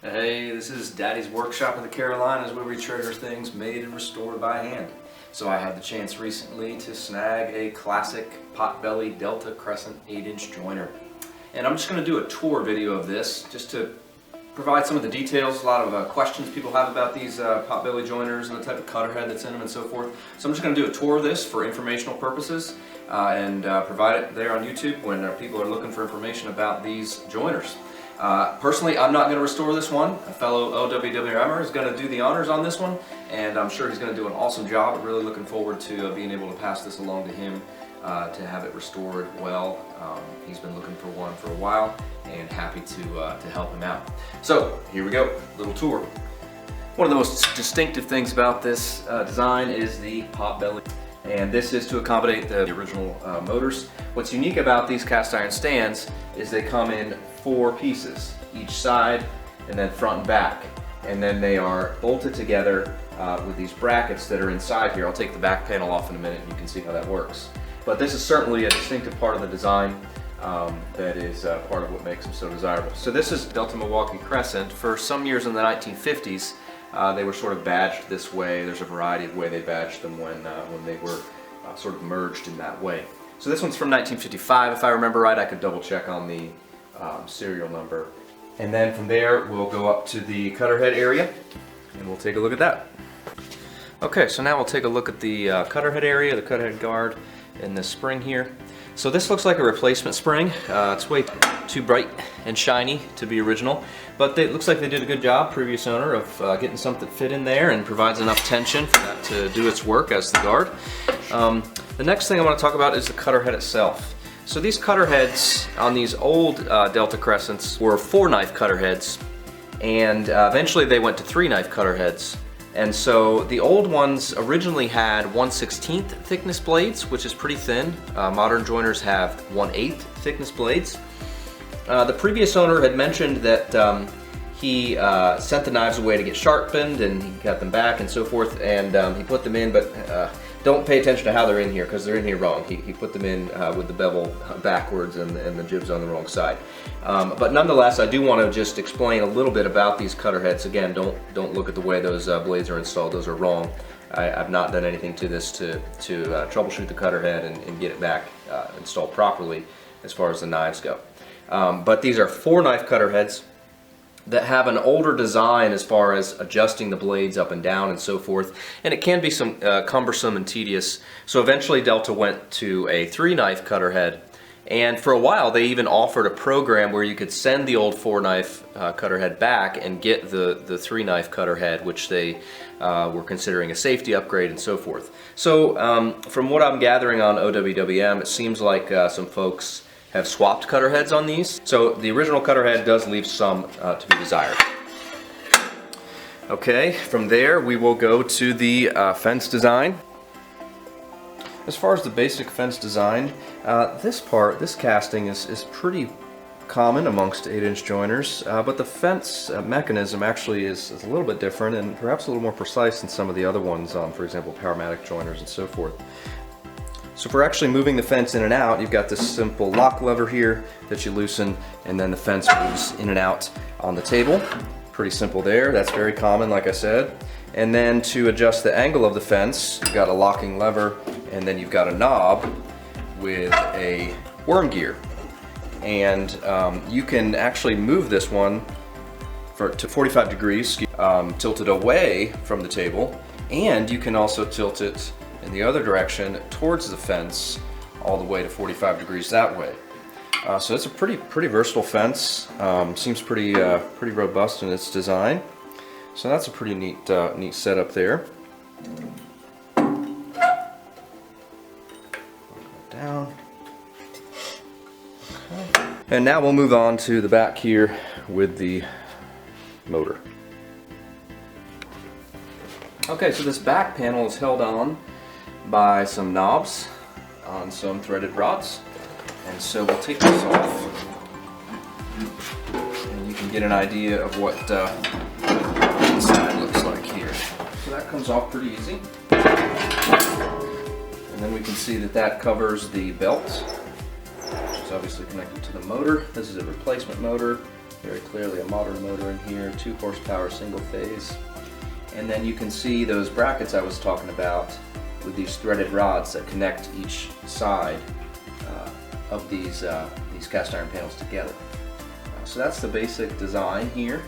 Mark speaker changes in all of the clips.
Speaker 1: Hey, this is Daddy's Workshop in the Carolinas where we treasure things made and restored by hand. So I had the chance recently to snag a classic Potbelly Delta Crescent 8-inch joiner. And I'm just going to do a tour video of this just to provide some of the details, a lot of questions people have about these Potbelly joiners and the type of cutter head that's in them and so forth. So I'm just going to do a tour of this for informational purposes and provide it there on YouTube when people are looking for information about these joiners. Personally, I'm not going to restore this one. A fellow OWWMer is going to do the honors on this one, and I'm sure he's going to do an awesome job. I'm really looking forward to being able to pass this along to him to have it restored well. He's been looking for one for a while, and happy to help him out. So here we go, little tour. One of the most distinctive things about this design is the Potbelly, and this is to accommodate the original motors. What's unique about these cast iron stands is they come in 4 pieces, each side and then front and back, and then they are bolted together with these brackets that are inside here. I'll take the back panel off in a minute and you can see how that works. But this is certainly a distinctive part of the design that is part of what makes them so desirable. So this is Delta Milwaukee Crescent. For some years in the 1950s, they were sort of badged this way. There's a variety of way they badged them when they were sort of merged in that way. So this one's from 1955, if I remember right. I could double check on the serial number. And then from there we'll go up to the cutter head area and we'll take a look at that. Okay, so now we'll take a look at the cutter head area, the cutter head guard, and the spring here. So this looks like a replacement spring. It's way too bright and shiny to be original, but it looks like they did a good job, previous owner, of getting something fit in there and provides enough tension for that to do its work as the guard. The next thing I want to talk about is the cutter head itself. So these cutter heads on these old Delta Crescents were 4-knife cutter heads, and eventually they went to 3-knife cutter heads. And so the old ones originally had 1/16 thickness blades, which is pretty thin. Modern joiners have 1/8 thickness blades. The previous owner had mentioned that he sent the knives away to get sharpened, and he got them back and so forth, and he put them in, but don't pay attention to how they're in here because they're in here wrong. He put them in with the bevel backwards and the jibs on the wrong side. But nonetheless, I do want to just explain a little bit about these cutter heads. Again, don't look at the way those blades are installed. Those are wrong. I've not done anything to this to troubleshoot the cutter head and get it back installed properly as far as the knives go. But these are 4-knife cutter heads that have an older design as far as adjusting the blades up and down and so forth, and it can be some cumbersome and tedious. So eventually Delta went to a 3-knife cutter head, and for a while they even offered a program where you could send the old 4-knife cutter head back and get the 3-knife cutter head, which they were considering a safety upgrade and so forth. So from what I'm gathering on OWWM, it seems like some folks have swapped cutter heads on these. So the original cutter head does leave some to be desired. Okay, from there we will go to the fence design. As far as the basic fence design, this casting is pretty common amongst 8-inch joiners, but the fence mechanism actually is a little bit different and perhaps a little more precise than some of the other ones on, for example, powermatic joiners and so forth. So for actually moving the fence in and out, you've got this simple lock lever here that you loosen, and then the fence moves in and out on the table. Pretty simple there. That's very common, like I said. And then to adjust the angle of the fence, you've got a locking lever, and then you've got a knob with a worm gear. And you can actually move this one to 45 degrees, tilted away from the table, and you can also tilt it in the other direction towards the fence all the way to 45 degrees that way. So it's a pretty versatile fence. Seems pretty robust in its design. So that's a pretty neat setup there. Down. Okay. And now we'll move on to the back here with the motor. Okay, so this back panel is held on by some knobs on some threaded rods, and so we'll take this off and you can get an idea of what the inside looks like here. So that comes off pretty easy, and then we can see that covers the belt, which is obviously connected to the motor. This is a replacement motor. Very clearly a modern motor in here, 2 horsepower single phase. And then you can see those brackets I was talking about with these threaded rods that connect each side of these cast iron panels together. So that's the basic design here.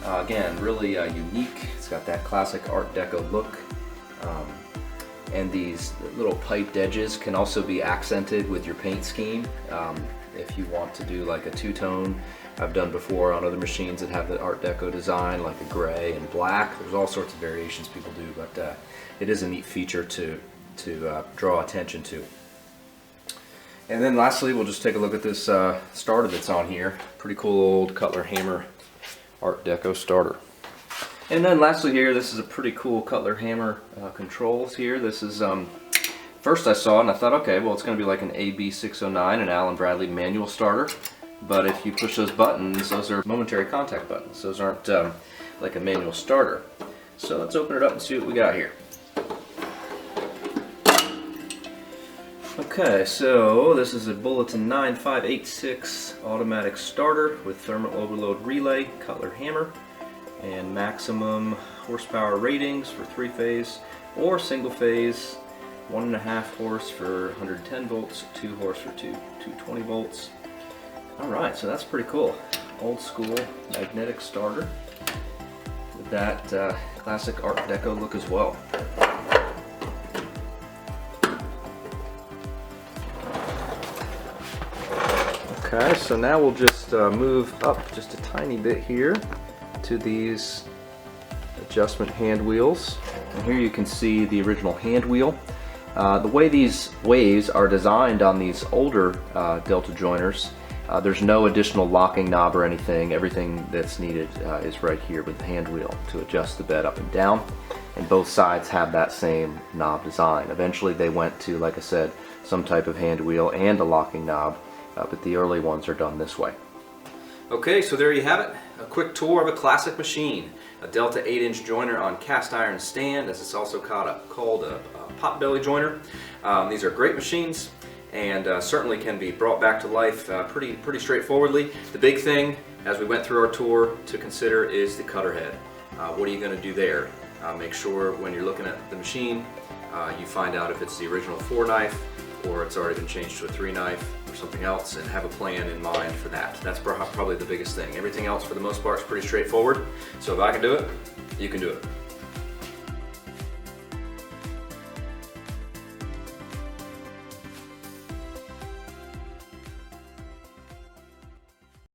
Speaker 1: Again, really unique. It's got that classic Art Deco look. And these little piped edges can also be accented with your paint scheme. If you want to do like a two-tone, I've done before on other machines that have the Art Deco design, like a gray and black. There's all sorts of variations people do, but it is a neat feature to draw attention to. And then lastly, we'll just take a look at this starter that's on here. Pretty cool old Cutler hammer Art Deco starter. And then lastly here, this is a pretty cool Cutler hammer controls here. This is, first I saw it and I thought, okay, well it's going to be like an AB609, an Allen Bradley manual starter. But if you push those buttons, those are momentary contact buttons. Those aren't like a manual starter. So let's open it up and see what we got here. Okay, so this is a Bulletin 9586 automatic starter with thermal overload relay, Cutler hammer, and maximum horsepower ratings for 3-phase or single phase, 1.5 horse for 110 volts, 2 horse for 220 volts. Alright, so that's pretty cool. Old school magnetic starter with that classic Art Deco look as well. Okay, so now we'll just move up just a tiny bit here to these adjustment hand wheels. And here you can see the original hand wheel. The way these waves are designed on these older Delta joiners, there's no additional locking knob or anything. Everything that's needed is right here with the hand wheel to adjust the bed up and down. And both sides have that same knob design. Eventually they went to, like I said, some type of hand wheel and a locking knob. But the early ones are done this way. Okay, so there you have it. A quick tour of a classic machine. A Delta 8-inch joiner on cast iron stand, as it's also called a Potbelly joiner. These are great machines and certainly can be brought back to life pretty straightforwardly. The big thing, as we went through our tour, to consider is the cutter head. What are you going to do there? Make sure when you're looking at the machine, you find out if it's the original 4-knife or it's already been changed to a 3-knife or something else, and have a plan in mind for that. That's probably the biggest thing. Everything else for the most part is pretty straightforward. So if I can do it, you can do it.